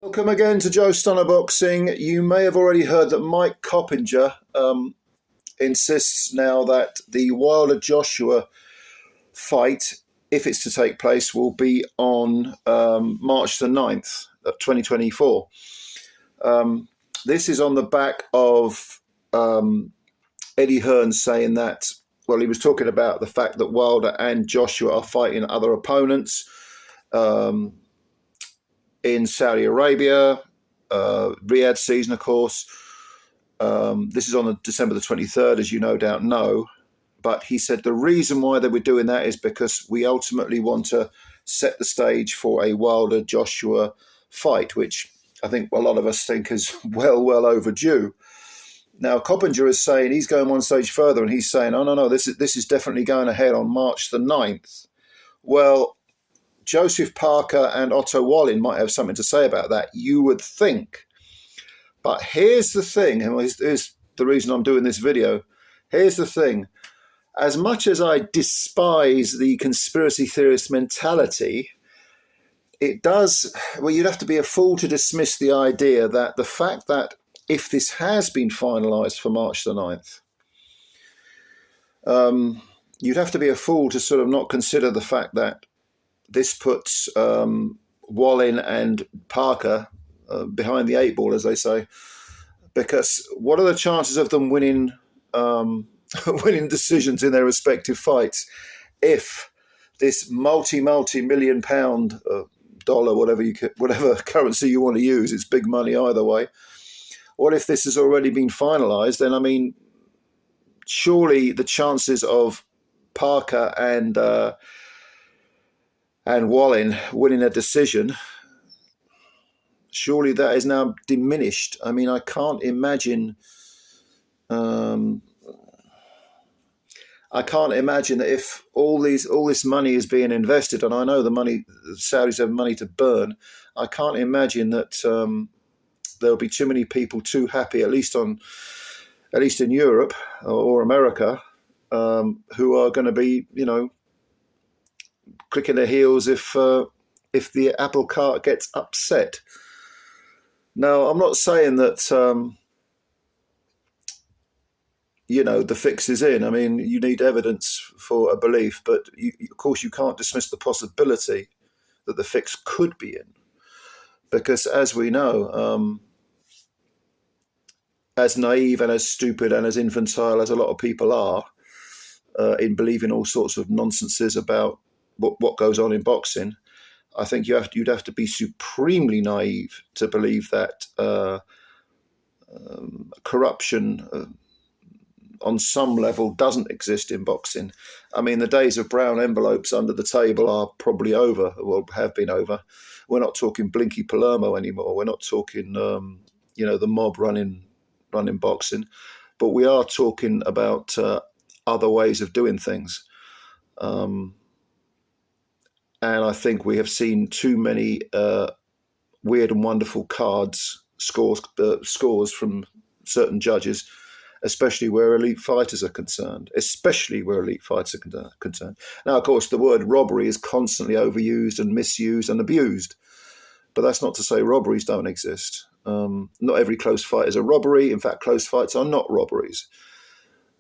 Welcome again to Joe Stunner Boxing. You may have already heard that Mike Coppinger insists now that the Wilder Joshua fight, if it's to take place, will be on March the 9th of 2024. This is on the back of Eddie Hearn saying that, well, he was talking about the fact that Wilder and Joshua are fighting other opponents in Saudi Arabia, Riyadh season, of course. This is on December the 23rd, as you no doubt know. But he said the reason why they were doing that is because we ultimately want to set the stage for a Wilder-Joshua fight, which I think a lot of us think is well overdue. Now, Coppinger is saying he's going one stage further, and he's saying, oh, no, this is definitely going ahead on March the 9th. Well, Joseph Parker and Otto Wallin might have something to say about that, you would think. But here's the thing, and here's the reason I'm doing this video. Here's the thing. As much as I despise the conspiracy theorist mentality, it does, well, you'd have to be a fool to dismiss the idea that the fact that if this has been finalised for March the 9th, you'd have to be a fool to sort of not consider the fact that this puts Wallin and Parker behind the eight ball, as they say, because what are the chances of them winning winning decisions in their respective fights if this multi-million pound dollar, whatever currency you want to use, it's big money either way. What if this has already been finalised? Then, I mean, surely the chances of Parker and Wallin winning a decision, surely that is now diminished. I mean, I can't imagine. I can't imagine that if all this money is being invested, and I know the Saudis have money to burn. I can't imagine that there'll be too many people too happy, at least in Europe or America, who are going to be, clicking their heels if the apple cart gets upset. Now, I'm not saying that the fix is in. I mean, you need evidence for a belief, but of course you can't dismiss the possibility that the fix could be in, because as we know, as naive and as stupid and as infantile as a lot of people are in believing all sorts of nonsenses about what goes on in boxing, I think you'd have to be supremely naive to believe that corruption on some level doesn't exist in boxing. I mean, the days of brown envelopes under the table are probably over, or have been over. We're not talking Blinky Palermo anymore. We're not talking, the mob running boxing, but we are talking about other ways of doing things. And I think we have seen too many weird and wonderful scores from certain judges, especially where elite fighters are concerned. Now, of course, the word robbery is constantly overused and misused and abused, but that's not to say robberies don't exist. Not every close fight is a robbery. In fact, close fights are not robberies.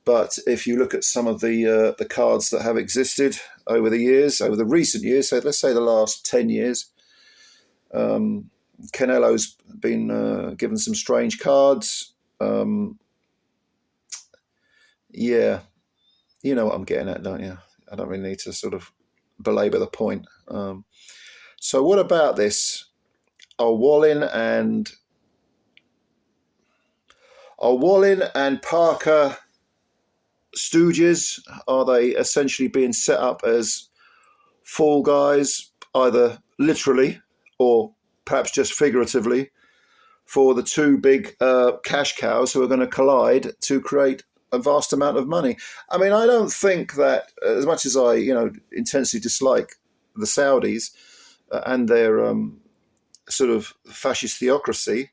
But if you look at some of the cards that have existed over the recent years, so let's say the last 10 years, Canelo's been given some strange cards. Yeah, you know what I'm getting at, don't you? I don't really need to sort of belabor the point. So what about this? Are Wallin and Parker stooges? Are they essentially being set up as fall guys, either literally or perhaps just figuratively, for the two big cash cows who are going to collide to create a vast amount of money? I mean, I don't think that, as much as I, intensely dislike the Saudis and their sort of fascist theocracy,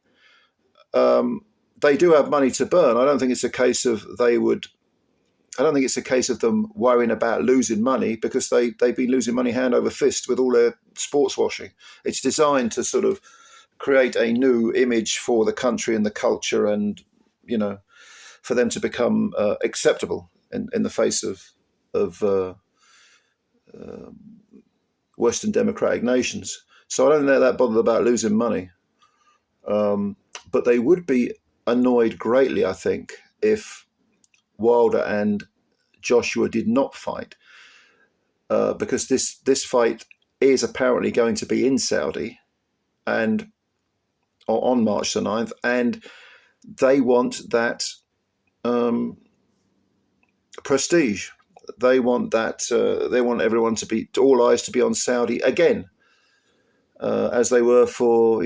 they do have money to burn. I don't think it's a case of them worrying about losing money, because they've been losing money hand over fist with all their sports washing. It's designed to sort of create a new image for the country and the culture, and for them to become acceptable in the face of Western democratic nations. So I don't think they're that bothered about losing money. But they would be annoyed greatly, I think, if Wilder and Joshua did not fight, because this fight is apparently going to be in Saudi and on March the 9th, and they want that prestige. They want that. They want everyone all eyes to be on Saudi again, as they were for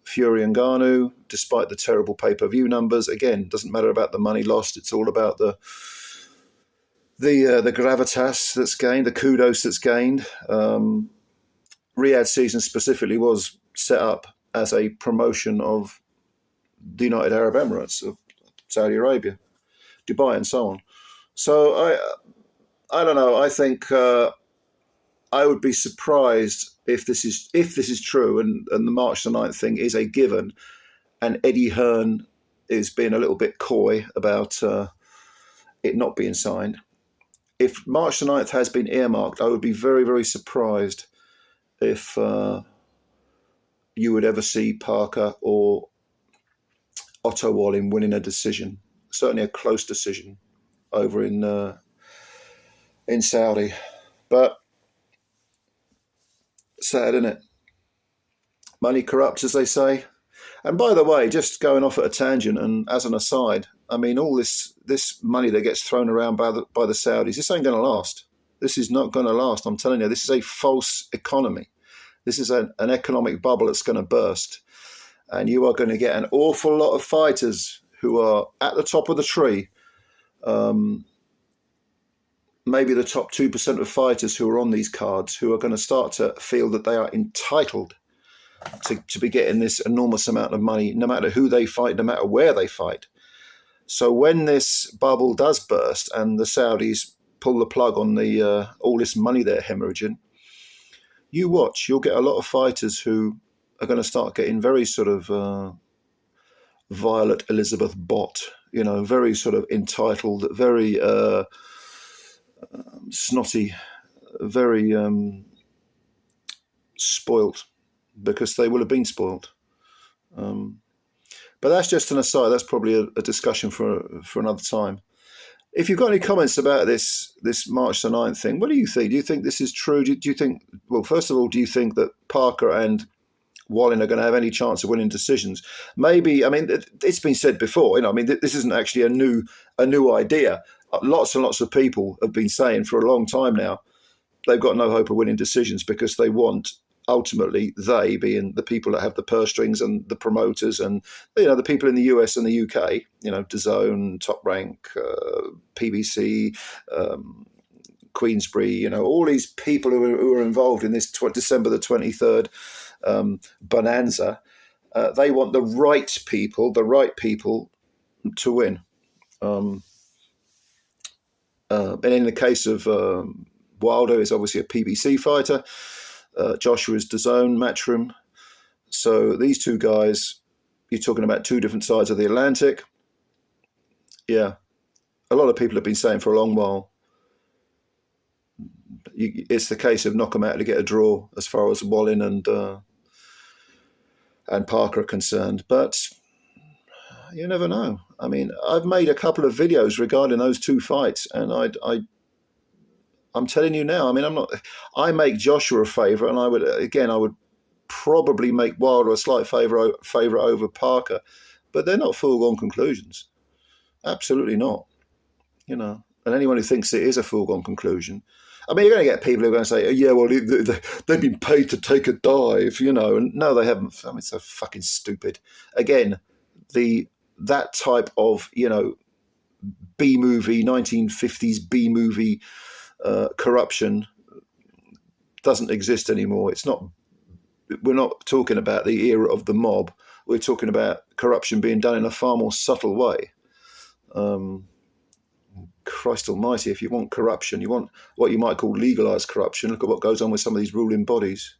Fury and Ngannou. Despite the terrible pay-per-view numbers, again, doesn't matter about the money lost. It's all about the gravitas that's gained, the kudos that's gained. Riyadh season specifically was set up as a promotion of the United Arab Emirates, of Saudi Arabia, Dubai, and so on. So I don't know. I think I would be surprised if this is true, and the March the 9th thing is a given, and Eddie Hearn is being a little bit coy about it not being signed. If March the 9th has been earmarked, I would be very, very surprised if you would ever see Parker or Otto Wallin winning a decision, certainly a close decision over in Saudi. But sad, isn't it? Money corrupts, as they say. And by the way, just going off at a tangent, and as an aside, I mean, all this money that gets thrown around by the Saudis, this ain't going to last. This is not going to last. I'm telling you, this is a false economy. This is an economic bubble that's going to burst. And you are going to get an awful lot of fighters who are at the top of the tree. Maybe the top 2% of fighters who are on these cards, who are going to start to feel that they are entitled to be getting this enormous amount of money, no matter who they fight, no matter where they fight. So when this bubble does burst and the Saudis pull the plug on the all this money they're hemorrhaging, you watch, you'll get a lot of fighters who are going to start getting very sort of Violet Elizabeth Bott, very sort of entitled, very snotty, very spoilt, because they will have been spoilt. But that's just an aside. That's probably a discussion for another time. If you've got any comments about this March the 9th thing, what do you think? Do you think this is true? Do you think, well, first of all, do you think that Parker and Wallin are going to have any chance of winning decisions? Maybe, I mean, it's been said before, this isn't actually a new idea. Lots and lots of people have been saying for a long time now they've got no hope of winning decisions, because they want, ultimately, they being the people that have the purse strings and the promoters and the people in the US and the UK, DAZN, Top Rank, PBC, Queensbury, all these people who are involved in this December the 23rd bonanza. They want the right people to win. And in the case of Wilder, is obviously a PBC fighter. Joshua's DAZN, Matchroom. So these two guys, you're talking about two different sides of the Atlantic. Yeah. A lot of people have been saying for a long while, it's the case of knock them out to get a draw as far as Wallin and Parker are concerned. But you never know. I mean, I've made a couple of videos regarding those two fights, and I'm telling you now, I mean, I make Joshua a favourite, and I would probably make Wilder a slight favourite over Parker, but they're not foregone conclusions. Absolutely not. And anyone who thinks it is a foregone conclusion, I mean, you're going to get people who are going to say, yeah, well, they've been paid to take a dive, and no, they haven't. I mean, it's so fucking stupid. Again, that type of, B-movie, 1950s B-movie corruption doesn't exist anymore. We're not talking about the era of the mob. We're talking about corruption being done in a far more subtle way. Christ almighty, if you want corruption, you want what you might call legalized corruption, look at what goes on with some of these ruling bodies.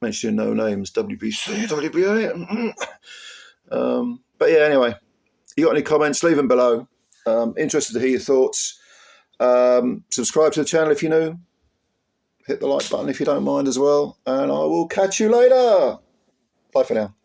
mentioning no names, WBC, WBA. But yeah, anyway, you got any comments, leave them below. Interested to hear your thoughts. Subscribe to the channel if you're new. Hit the like button if you don't mind as well. And I will catch you later. Bye for now.